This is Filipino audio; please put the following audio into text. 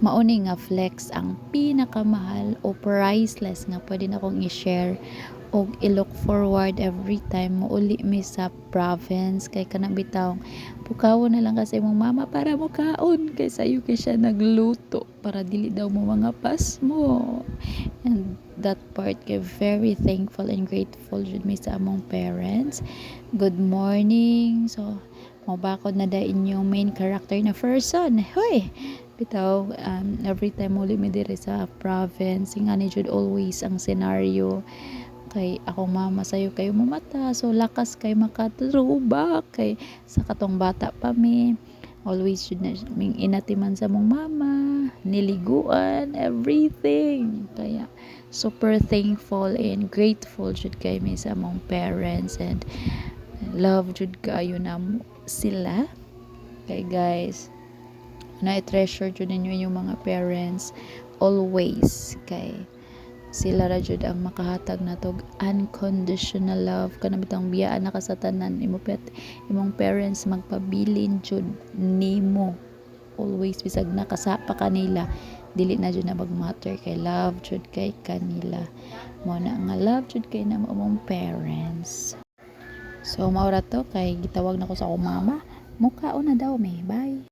Mauni nga flex ang pinakamahal o priceless nga pwede na akong i-share og i-look forward every time mo uli mi sa province kay kanang bitawng pukawon na lang kasi imong mama para mo kaon kay sayo kay siya nagluto para dili daw mo mga pas mo. And that part kay very thankful and grateful jud mi sa among parents. Good morning. So mabakod na da inyong main character na person. Hoy, bitaw every time muli mi diri sa province ingani jud always ang scenario kay akong mama sayo kayo mamata so lakas kay makathrowback kay sa katong bata pa mi always jud na ming inatiman sa mong mama niliguan everything kaya super thankful and grateful jud kay mi sa mong parents and love jud kayo na sila kay guys na i-treasure jud ninyo yung mga parents always kay sila ra jud ang makahatag natog unconditional love kanang bitang biyaan na ka sa tanan imong parents magpabilin jud nimo always bisag nakasapa kanila dili na jud na mag-matter kay love jud kay kanila mo na nga love jud kay na among parents. So maura to kay gitawag nako sa akong mama mukaon na daw may bye.